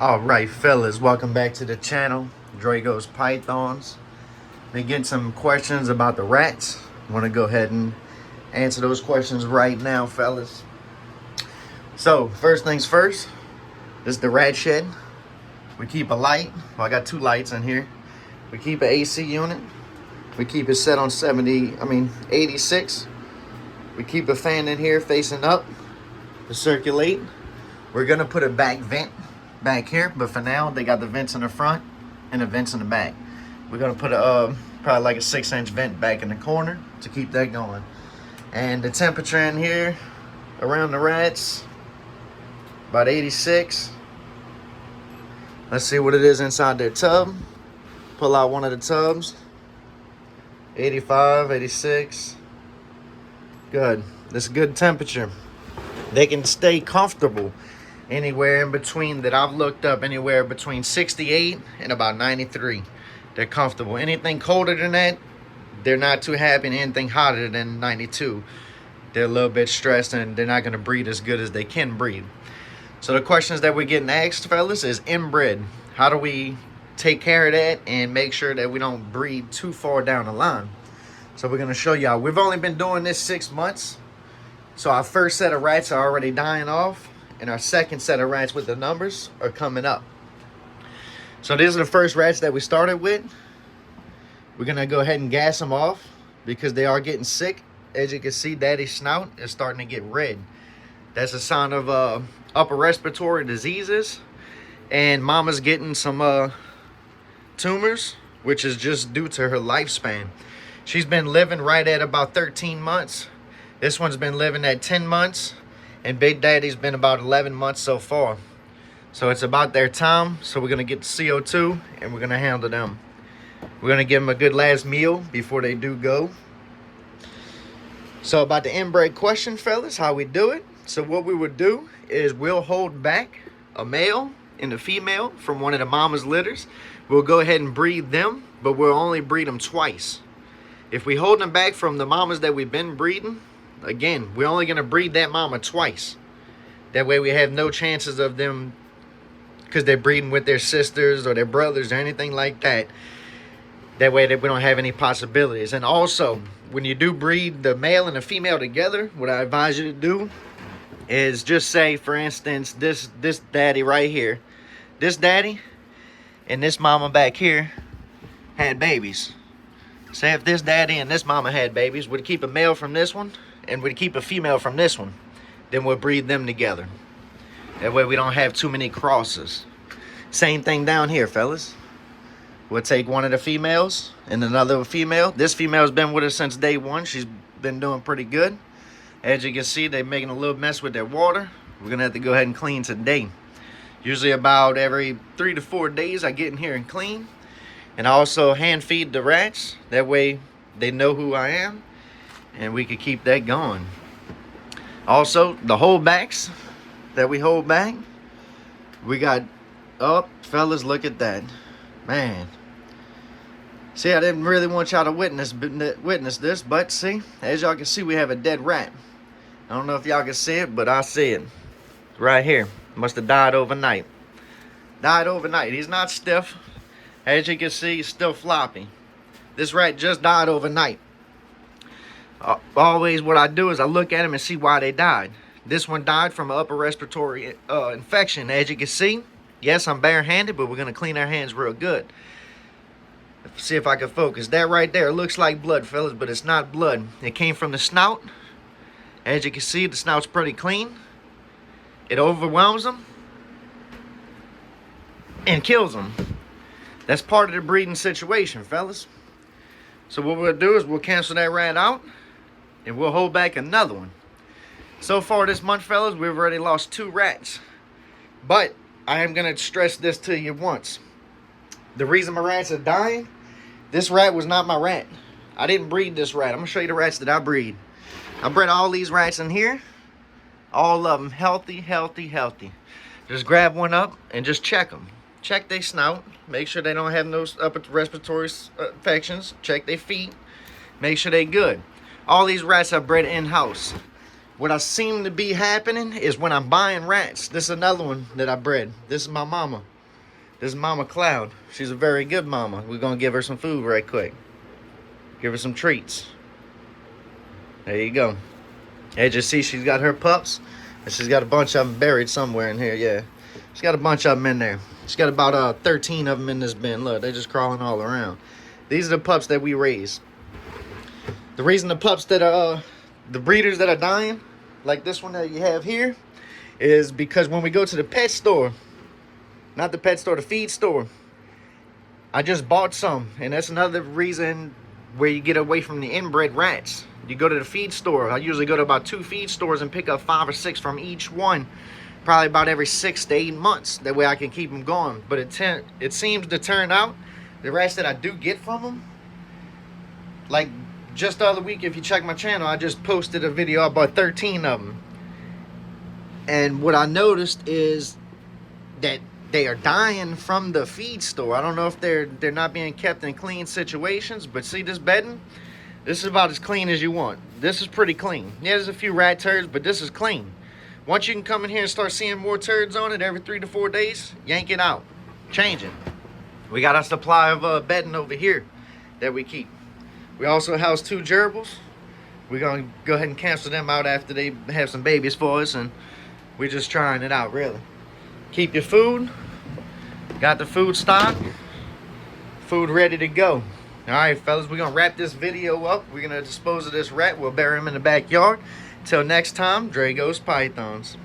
Alright fellas, welcome back to the channel. Drago's Pythons. Been getting some questions about the rats. Want to go ahead and answer those questions right now, fellas. So first things first, this is the rat shed. We keep a light. Well, I got two lights in here. We keep an AC unit. We keep it set on 86. We keep a fan in here facing up to circulate. We're gonna put a back vent back here, but for now they got the vents in the front and the vents in the back. We're gonna put a probably like a 6-inch vent back in the corner to keep that going. And the temperature in here around the rats about 86. Let's see what it is inside their tub. Pull out one of the tubs. 85, 86. Good. This is good temperature. They can stay comfortable anywhere in between that I've looked up, anywhere between 68 and about 93. They're comfortable. Anything colder than that, they're not too happy. And anything hotter than 92, they're a little bit stressed and they're not going to breed as good as they can breed. So the questions that we're getting asked, fellas, is inbred. How do we take care of that and make sure that we don't breed too far down the line? So we're going to show y'all. We've only been doing this 6 months. So our first set of rats are already dying off, and our second set of rats with the numbers are coming up. So these are the first rats that we started with. We're going to go ahead and gas them off because they are getting sick. As you can see, daddy's snout is starting to get red. That's a sign of upper respiratory diseases. And mama's getting some tumors, which is just due to her lifespan. She's been living right at about 13 months. This one's been living at 10 months. And Big Daddy's been about 11 months so far. So it's about their time. So we're going to get the CO2 and we're going to handle them. We're going to give them a good last meal before they do go. So about the inbred question, fellas, how we do it. So what we would do is we'll hold back a male and a female from one of the mama's litters. We'll go ahead and breed them, but we'll only breed them twice. If we hold them back from the mamas that we've been breeding, again, we're only going to breed that mama twice. That way we have no chances of them, because they're breeding with their sisters or their brothers or anything like that. That way that we don't have any possibilities. And also, when you do breed the male and the female together, what I advise you to do is just say, for instance, this daddy right here. This daddy and this mama back here had babies. Say if this daddy and this mama had babies, we'd keep a male from this one and we'd keep a female from this one. Then we'll breed them together. That way we don't have too many crosses. Same thing down here, fellas. We'll take one of the females and another female. This female's been with us since day one. She's been doing pretty good. As you can see, they're making a little mess with their water. We're gonna have to go ahead and clean today. Usually about every 3 to 4 days I get in here and clean. And I also hand feed the rats. That way they know who I am. And we can keep that going. Also, the holdbacks that we hold back. We got, oh, fellas, look at that. Man. See, I didn't really want y'all to witness this, but see, as y'all can see, we have a dead rat. I don't know if y'all can see it, but I see it. Right here. Must have died overnight. Died overnight. He's not stiff. As you can see, he's still floppy. This rat just died overnight. Always what I do is I look at him and see why they died. This one died from an upper respiratory infection. As you can see, yes, I'm barehanded, but we're going to clean our hands real good. See if I can focus. That right there looks like blood, fellas, but it's not blood. It came from the snout. As you can see, the snout's pretty clean. It overwhelms them and kills them. That's part of the breeding situation, fellas. So what we'll do is we'll cancel that rat out and we'll hold back another one. So far this month, fellas, we've already lost 2 rats. But I am going to stress this to you once. The reason my rats are dying, this rat was not my rat. I didn't breed this rat. I'm going to show you the rats that I breed. I bred all these rats in here. All of them healthy, healthy, healthy. Just grab one up and just check them. Check their snout. Make sure they don't have no upper respiratory infections. Check their feet. Make sure they're good. All these rats are bred in-house. What I seem to be happening is when I'm buying rats. This is another one that I bred. This is my mama. This is Mama Cloud. She's a very good mama. We're gonna give her some food right quick. Give her some treats. There you go. As you see, she's got her pups. And she's got a bunch of them buried somewhere in here, yeah. She's got a bunch of them in there. She's got about 13 of them in this bin. Look, they're just crawling all around. These are the pups that we raise. The reason the pups that are, the breeders that are dying, like this one that you have here, is because when we go to the pet store, not the pet store, the feed store, I just bought some. And that's another reason where you get away from the inbred rats. You go to the feed store. I usually go to about 2 feed stores and pick up 5 or 6 from each one, probably about every 6 to 8 months. That way I can keep them going. But it seems to turn out the rats that I do get from them, like just the other week, if you check my channel, I just posted a video about 13 of them. And what I noticed is that they are dying from the feed store. I don't know if they're not being kept in clean situations, but see this bedding? This is about as clean as you want. This is pretty clean. Yeah, there's a few rat turds, but this is clean. Once you can come in here and start seeing more turds on it every 3 to 4 days, yank it out, change it. We got a supply of bedding over here that we keep. We also house 2 gerbils. We're gonna go ahead and cancel them out after they have some babies for us, and we're just trying it out, really. Keep your food. Got the food stock. Food ready to go. Alright, fellas, we're gonna wrap this video up. We're gonna dispose of this rat. We'll bury him in the backyard. Till next time, Dragos Pythons.